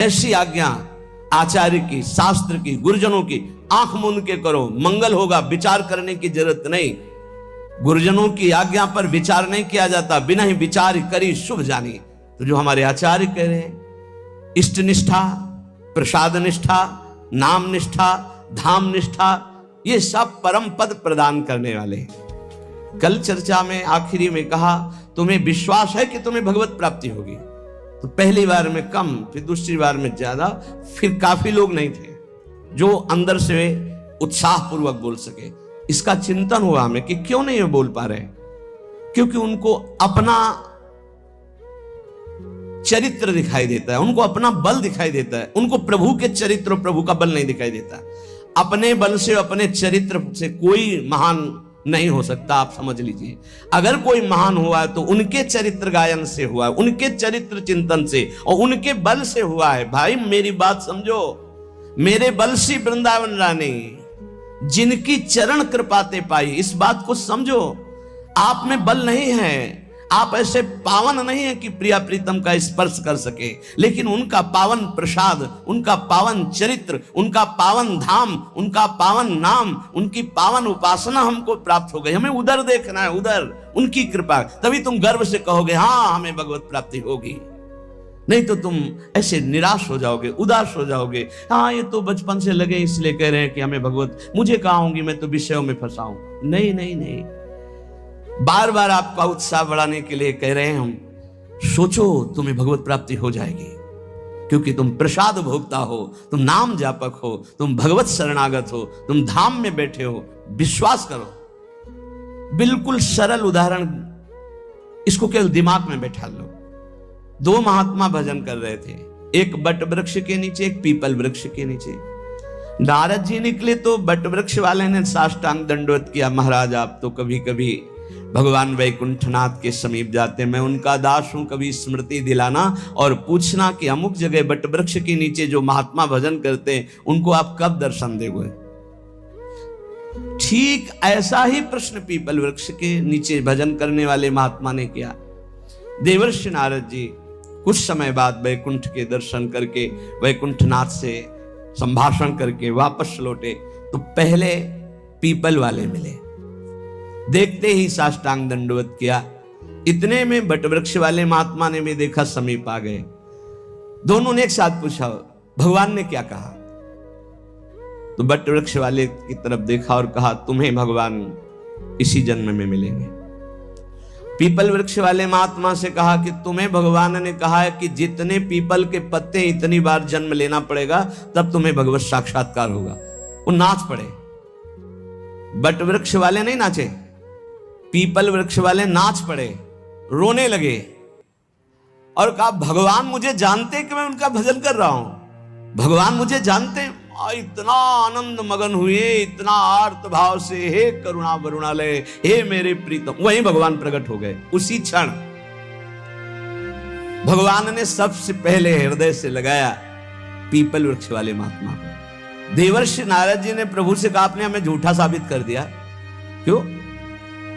ऐसी आज्ञा आचार्य की, शास्त्र की, गुरुजनों की आंख मूंद के करो, मंगल होगा, विचार करने की जरूरत नहीं। गुरुजनों की आज्ञा पर विचार नहीं किया जाता, बिना ही विचार करी शुभ जानी। तो जो हमारे आचार्य कह रहे हैं, इष्ट निष्ठा, प्रसाद निष्ठा, नाम निष्ठा, धाम निष्ठा, ये सब परम पद प्रदान करने वाले हैं। कल चर्चा में आखिरी में कहा, तुम्हें विश्वास है कि तुम्हें भगवत प्राप्ति होगी? तो पहली बार में कम, फिर दूसरी बार में ज्यादा, फिर काफी लोग नहीं थे जो अंदर से उत्साह पूर्वक बोल सके। इसका चिंतन हुआ हमें कि क्यों नहीं बोल पा रहे, क्योंकि उनको अपना चरित्र दिखाई देता है, उनको अपना बल दिखाई देता है, उनको प्रभु के चरित्र और प्रभु का बल नहीं दिखाई देता। अपने बल से, अपने चरित्र से कोई महान नहीं हो सकता। आप समझ लीजिए, अगर कोई महान हुआ है तो उनके चरित्र गायन से हुआ है, उनके चरित्र चिंतन से और उनके बल से हुआ है। भाई मेरी बात समझो, मेरे बल से वृंदावन रानी जिनकी चरण कृपाते पाई, इस बात को समझो। आप में बल नहीं है, आप ऐसे पावन नहीं है कि प्रिया प्रीतम का स्पर्श कर सके, लेकिन उनका पावन प्रसाद, उनका पावन चरित्र, उनका पावन धाम, उनका पावन नाम, उनकी पावन उपासना हमको प्राप्त हो गई। हमें उधर देखना है, उधर उनकी कृपा, तभी तुम गर्व से कहोगे हाँ हमें भगवत प्राप्ति होगी। नहीं तो तुम ऐसे निराश हो जाओगे, उदास हो जाओगे। हाँ ये तो बचपन से लगे इसलिए कह रहे हैं कि हमें भगवत, मुझे कहाँ होंगी, मैं तो विषयों में फंसा हूं। नहीं नहीं नहीं, बार बार आपका उत्साह बढ़ाने के लिए कह रहे हैं हम, सोचो तुम्हें भगवत प्राप्ति हो जाएगी, क्योंकि तुम प्रसाद भोक्ता हो, तुम नाम जापक हो, तुम भगवत शरणागत हो, तुम धाम में बैठे हो। विश्वास करो। बिल्कुल सरल उदाहरण, इसको केवल दिमाग में बैठा लो। दो महात्मा भजन कर रहे थे, एक बट वृक्ष के नीचे, एक पीपल वृक्ष के नीचे। नारद जी निकले तो बट वृक्ष वाले ने साष्टांग दंडवत किया, महाराज आप तो कभी कभी भगवान वैकुंठनाथ के समीप जाते, मैं उनका दास हूं, कभी स्मृति दिलाना और पूछना कि अमुक जगह बट वृक्ष के नीचे जो महात्मा भजन करते हैं उनको आप कब दर्शन दोगे। ठीक ऐसा ही प्रश्न पीपल वृक्ष के नीचे भजन करने वाले महात्मा ने किया। देवर्षि नारद जी कुछ समय बाद वैकुंठ के दर्शन करके, वैकुंठनाथ से संभाषण करके वापस लौटे तो पहले पीपल वाले मिले। देखते ही साष्टांग दंडवत किया। इतने में बटवृक्ष वाले महात्मा ने भी देखा, समीप आ गए। दोनों ने एक साथ पूछा भगवान ने क्या कहा? तो बटवृक्ष वाले की तरफ देखा और कहा तुम्हें भगवान इसी जन्म में मिलेंगे। पीपल वृक्ष वाले महात्मा से कहा कि तुम्हें भगवान ने कहा है कि जितने पीपल के पत्ते इतनी बार जन्म लेना पड़ेगा तब तुम्हें भगवत साक्षात्कार होगा। वो नाच पड़े। बट वृक्ष वाले नहीं नाचे, पीपल वृक्ष वाले नाच पड़े, रोने लगे और कहा भगवान मुझे जानते कि मैं उनका भजन कर रहा हूं, भगवान मुझे जानते। इतना आनंद मगन हुए, इतना आर्त भाव से, हे करुणा वरुणालय, हे मेरे प्रीतम। वहीं भगवान प्रकट हो गए। उसी क्षण भगवान ने सबसे पहले हृदय से लगाया पीपल वृक्ष वाले महात्मा को। देवर्षि नारद जी ने प्रभु से कहा आपने हमें झूठा साबित कर दिया। क्यों?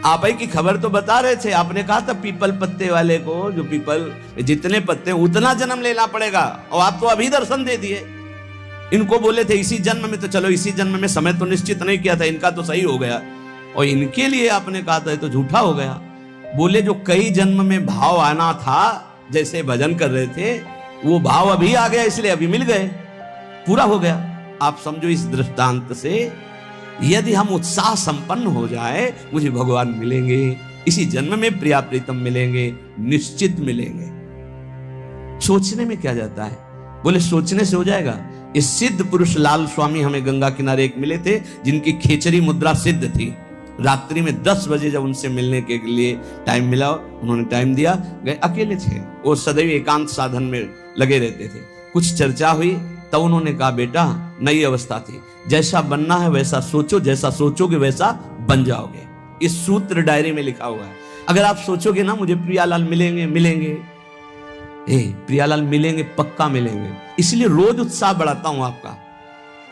आप ही की खबर तो बता रहे थे, आपने कहा था पीपल पत्ते वाले को, जो पीपल जितने पत्ते उतना जन्म लेना पड़ेगा, और आप तो अभी दर्शन दे दिए। इनको बोले थे इसी जन्म में, तो चलो इसी जन्म में, समय तो निश्चित नहीं किया था, इनका तो सही हो गया, और इनके लिए आपने कहा था तो झूठा हो गया। बोले जो कई जन्म में भाव आना था, जैसे भजन कर रहे थे, वो भाव अभी आ गया, इसलिए अभी मिल गए, पूरा हो गया। आप समझो इस दृष्टांत से, यदि हम उत्साह संपन्न हो जाए, मुझे भगवान मिलेंगे, इसी जन्म में प्रिया प्रीतम मिलेंगे, निश्चित मिलेंगे। सोचने में क्या जाता है? बोले सोचने से हो जाएगा। इस सिद्ध पुरुष लाल स्वामी हमें गंगा किनारे एक मिले थे, जिनकी खेचरी मुद्रा सिद्ध थी। रात्रि में 10 बजे जब उनसे मिलने के लिए टाइम मिला, उन्होंने टाइम दिया, गए। अकेले थे वो, सदैव एकांत साधन में लगे रहते थे। कुछ चर्चा हुई तब उन्होंने कहा बेटा नई अवस्था थी, जैसा बनना है वैसा सोचो, जैसा सोचोगे वैसा बन जाओगे। इस सूत्र डायरी में लिखा हुआ है। अगर आप सोचोगे ना मुझे प्रियालाल मिलेंगे मिलेंगे, प्रियालाल मिलेंगे, पक्का मिलेंगे। इसलिए रोज उत्साह बढ़ाता हूं आपका।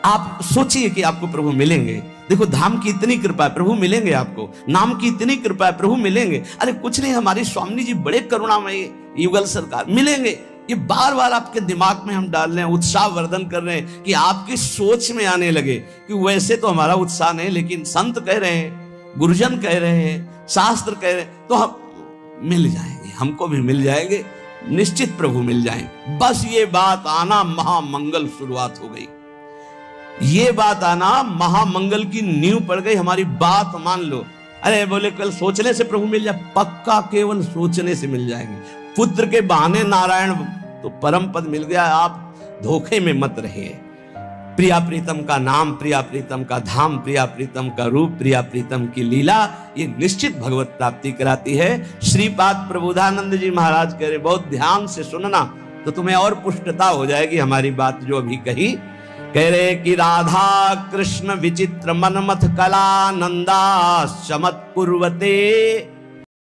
आप सोचिए कि आपको प्रभु मिलेंगे। देखो धाम की इतनी कृपा है, प्रभु मिलेंगे आपको। नाम की इतनी कृपा है, प्रभु मिलेंगे। अरे कुछ नहीं, हमारी स्वामी जी बड़े करुणामयी, युगल सरकार मिलेंगे। ये बार बार आपके दिमाग में हम डाल रहे हैं, उत्साह वर्धन कर रहे हैं कि आपकी सोच में आने लगे कि वैसे तो हमारा उत्साह नहीं, लेकिन संत कह रहे हैं, गुरुजन कह रहे हैं, शास्त्र कह रहे हैं, तो हम मिल जाएंगे, हमको भी मिल जाएंगे, निश्चित प्रभु मिल जाएंगे। बस ये बात आना महामंगल शुरुआत हो गई, ये बात आना महामंगल की नींव पड़ गई। हमारी बात मान लो। अरे बोले कल सोचने से प्रभु मिल जाए, पक्का केवल सोचने से मिल जाएंगे। पुत्र के बहाने नारायण तो परम पद मिल गया, आप धोखे में मत रहिए। प्रिया प्रीतम का नाम, प्रिया प्रीतम का धाम, प्रिया प्रीतम का रूप, प्रिया प्रीतम की लीला, ये निश्चित भगवत प्राप्ति कराती है। श्रीपाद प्रबोधानंद जी महाराज कह रहे, बहुत ध्यान से सुनना तो तुम्हें और पुष्टता हो जाएगी हमारी बात जो अभी कही। कह रहे कि राधा कृष्ण विचित्र मनमथ कला नंदा चमत्कुर्वते